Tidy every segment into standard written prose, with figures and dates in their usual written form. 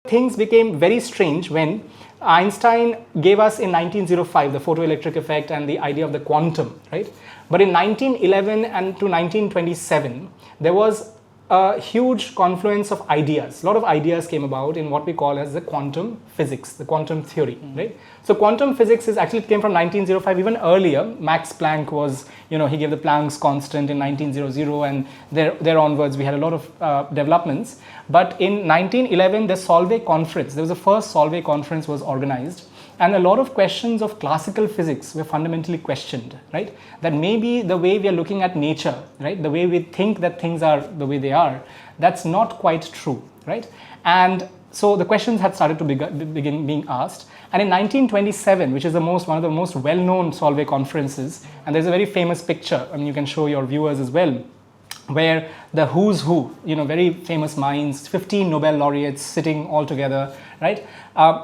Things became very strange when Einstein gave us in 1905 the photoelectric effect and the idea of the quantum, right? But in 1911 and to 1927, there was a huge confluence of ideas. A lot of ideas came about in what we call as the quantum physics, the quantum theory, right? So quantum physics actually came from 1905. Even earlier, Max Planck was, he gave the Planck's constant in 1900, and there onwards we had a lot of developments. But in 1911, the Solvay conference, there was the first Solvay conference was organized, and a lot of questions of classical physics were fundamentally questioned, right? That maybe the way we are looking at nature, right? The way we think that things are the way they are, that's not quite true, right? And so the questions had started to begin being asked. And in 1927, which is one of the most well-known Solvay conferences, and there's a very famous picture, you can show your viewers as well, where the who's who, very famous minds, 15 Nobel laureates sitting all together, right?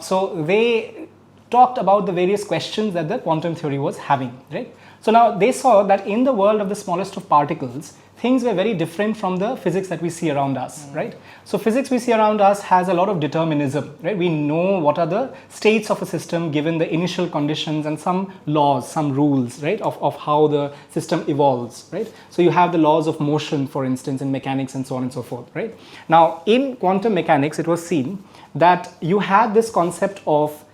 So they talked about the various questions that the quantum theory was having, right? So now they saw that in the world of the smallest of particles, things were very different from the physics that we see around us, right? So physics we see around us has a lot of determinism, right? We know what are the states of a system given the initial conditions and some laws, some rules, right? Of how the system evolves, right? So you have the laws of motion, for instance, in mechanics and so on and so forth, right? Now in quantum mechanics, it was seen that you had this concept of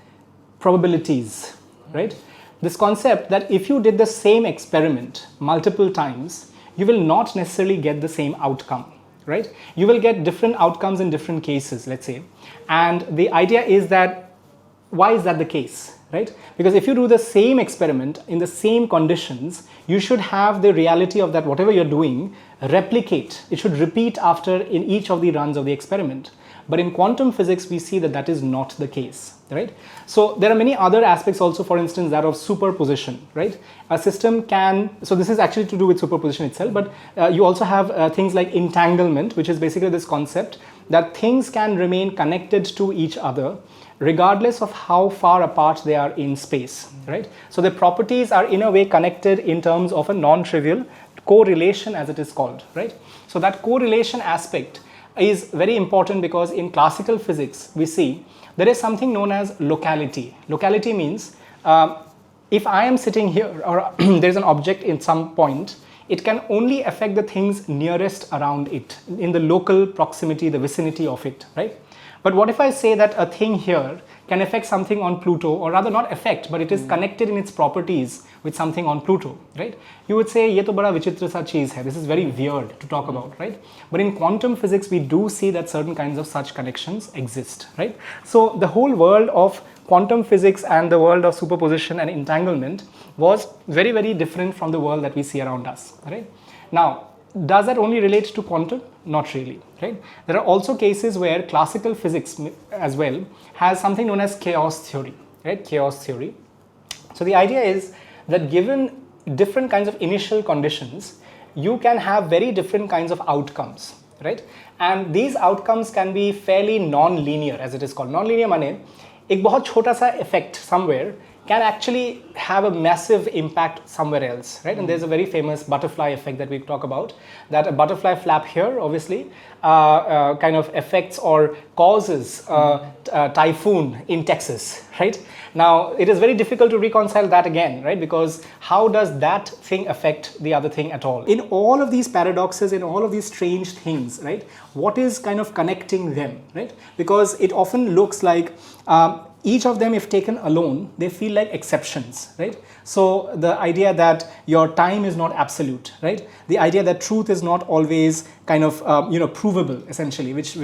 probabilities, right? This concept that if you did the same experiment multiple times, you will not necessarily get the same outcome, right? You will get different outcomes in different cases, let's say. And the idea is that, why is that the case, right? Because if you do the same experiment in the same conditions, you should have the reality of that whatever you're doing replicate. It should repeat after in each of the runs of the experiment. But in quantum physics, we see that that is not the case, right? So there are many other aspects also, for instance, that of superposition, right? A system can, so this is actually to do with superposition itself, but you also have things like entanglement, which is basically this concept that things can remain connected to each other regardless of how far apart they are in space, right? So the properties are in a way connected in terms of a non-trivial correlation, as it is called, right? So that correlation aspect is very important because in classical physics, we see there is something known as locality. Locality means if I am sitting here or there is an object in some point, it can only affect the things nearest around it, in the local proximity, the vicinity of it, right? But what if I say that a thing here can affect something on Pluto, or rather not affect, but it is connected in its properties with something on Pluto, right? You would say, ye to bada vichitra sa cheez hai. This is very weird to talk about, right? But in quantum physics, we do see that certain kinds of such connections exist, right? So the whole world of quantum physics and the world of superposition and entanglement was very, very different from the world that we see around us, right? Now, does that only relate to quantum? Not really, right? There are also cases where classical physics as well has something known as chaos theory, right? Chaos theory. So the idea is that given different kinds of initial conditions, you can have very different kinds of outcomes, right? And these outcomes can be fairly non-linear, as it is called. Non-linear mane, ek bahut chota sa effect somewhere can actually have a massive impact somewhere else, right? And there's a very famous butterfly effect that we talk about, that a butterfly flap here obviously kind of affects or causes a typhoon in Texas, right? Now, it is very difficult to reconcile that again, right? Because how does that thing affect the other thing at all? In all of these paradoxes, in all of these strange things, right? What is kind of connecting them, right? Because it often looks like each of them, if taken alone, they feel like exceptions, right? So the idea that your time is not absolute, right? The idea that truth is not always kind of provable, essentially, which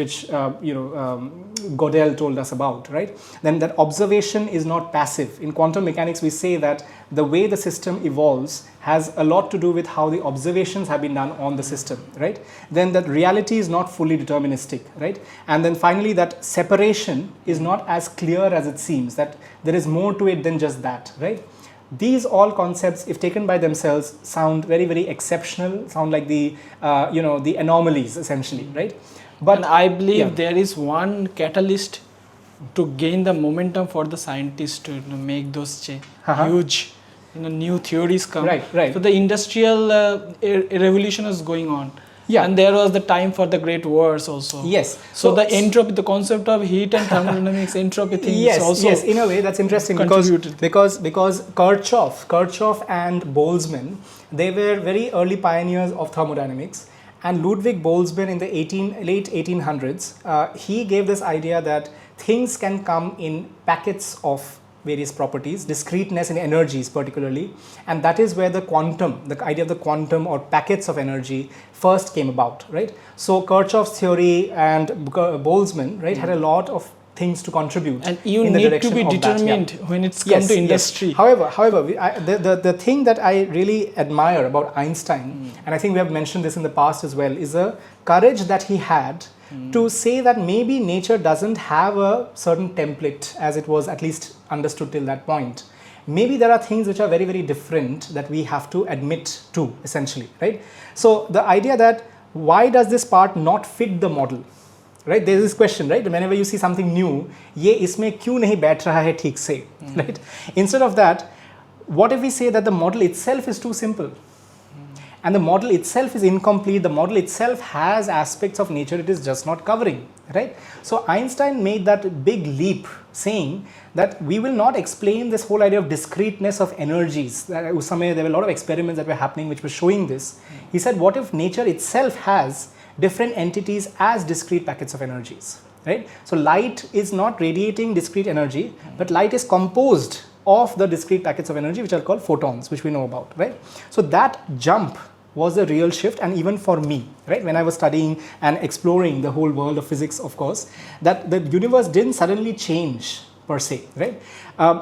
Gödel told us about, right? Then that observation is not passive. In quantum mechanics, we say that the way the system evolves has a lot to do with how the observations have been done on the system, right? Then that reality is not fully deterministic, right? And then finally, that separation is not as clear as it seems, that there is more to it than just that, right? These all concepts, if taken by themselves, sound very, very exceptional, sound like the anomalies, essentially, right? But I believe there is one catalyst to gain the momentum for the scientists to make those huge new theories come. Right. So the industrial revolution is going on. Yeah. And there was the time for the great wars also. Yes. So the entropy, the concept of heat and thermodynamics, entropy things yes, also. Yes, in a way that's interesting because Kirchhoff and Boltzmann, they were very early pioneers of thermodynamics. And Ludwig Boltzmann in the late 1800s, he gave this idea that things can come in packets of various properties, discreteness in energies particularly, and that is where the idea of the quantum or packets of energy first came about, right? So Kirchhoff's theory and Boltzmann, right, had a lot of things to contribute. And you in the need to be direction of determined that, when it's come to industry. Yes. However, the thing that I really admire about Einstein, and I think we have mentioned this in the past as well, is the courage that he had to say that maybe nature doesn't have a certain template as it was at least understood till that point. Maybe there are things which are very, very different that we have to admit to, essentially, right? So the idea that why does this part not fit the model? Right, there is this question, right? Whenever you see something new, ये इसमें क्यों नहीं बैठ रहा है ठीक से, right? Instead of that, what if we say that the model itself is too simple, and the model itself is incomplete? The model itself has aspects of nature it is just not covering, right? So Einstein made that big leap, saying that we will not explain this whole idea of discreteness of energies. There were a lot of experiments that were happening which were showing this. He said, what if nature itself has different entities as discrete packets of energies, right? So light is not radiating discrete energy, but light is composed of the discrete packets of energy which are called photons, which we know about, right? So that jump was a real shift, and even for me, right, when I was studying and exploring the whole world of physics, of course, that the universe didn't suddenly change per se, right?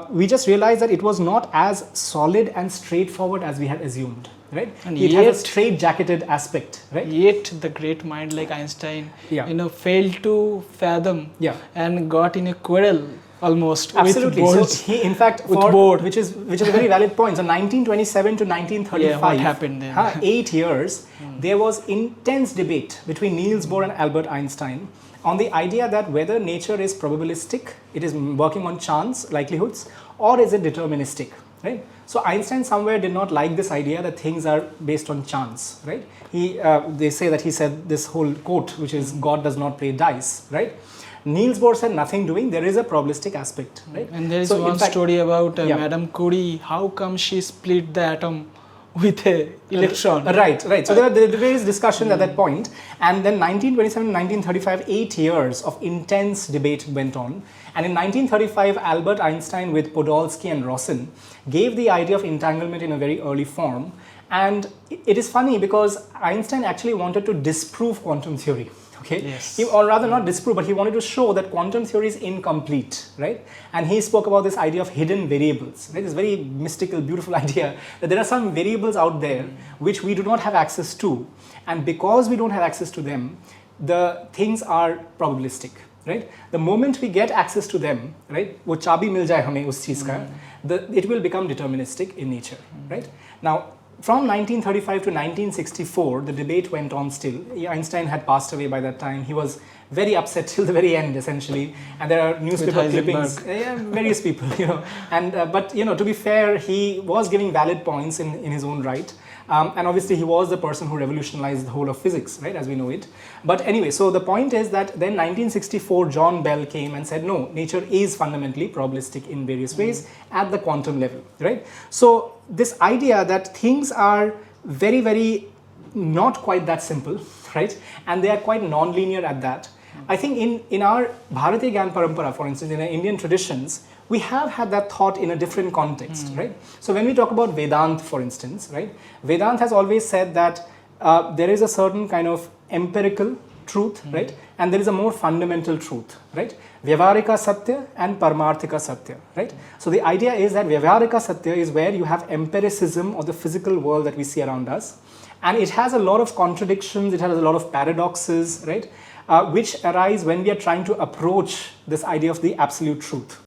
We just realized that it was not as solid and straightforward as we had assumed, right? And it has a straight-jacketed aspect, right? Yet the great mind like Einstein, failed to fathom and got in a quarrel almost. Absolutely. With boards, so he, in fact, which is a very valid point. So 1927 to 1935, what happened then? 8 years, there was intense debate between Niels Bohr and Albert Einstein on the idea that whether nature is probabilistic, it is working on chance, likelihoods, or is it deterministic, right? So Einstein somewhere did not like this idea that things are based on chance, right? They say that he said this whole quote, which is God does not play dice, right? Niels Bohr said nothing doing, there is a probabilistic aspect, right? And there is one story about Madame Curie, how come she split the atom with a electron? Right. So there were various discussions at that point, and then 1927 and 1935, 8 years of intense debate went on. And in 1935, Albert Einstein with Podolsky and Rosen gave the idea of entanglement in a very early form. And it is funny because Einstein actually wanted to disprove quantum theory. Okay? Yes. Or rather not disprove, but he wanted to show that quantum theory is incomplete, right? And he spoke about this idea of hidden variables, right? This very mystical, beautiful idea that there are some variables out there which we do not have access to. And because we don't have access to them, the things are probabilistic, right? The moment we get access to them, right? वो चाबी मिल जाए हमें उस चीज़ का, it will become deterministic in nature, right? Now, from 1935 to 1964, the debate went on still. Einstein had passed away by that time. He was very upset till the very end, essentially. And there are newspaper clippings, various people, And but to be fair, he was giving valid points in his own right. And obviously, he was the person who revolutionized the whole of physics, right, as we know it. But anyway, so the point is that then 1964, John Bell came and said, no, nature is fundamentally probabilistic in various ways at the quantum level, right? So this idea that things are very, very not quite that simple, right? And they are quite non-linear at that. I think in our Bharatiya Gyan Parampara, for instance, in our Indian traditions, we have had that thought in a different context, right? So when we talk about Vedanta, for instance, right? Vedanta has always said that there is a certain kind of empirical truth, right? And there is a more fundamental truth, right? Vyavaharika Satya and Paramarthika Satya, right? So the idea is that Vyavaharika Satya is where you have empiricism of the physical world that we see around us. And it has a lot of contradictions, it has a lot of paradoxes, right? Which arise when we are trying to approach this idea of the absolute truth,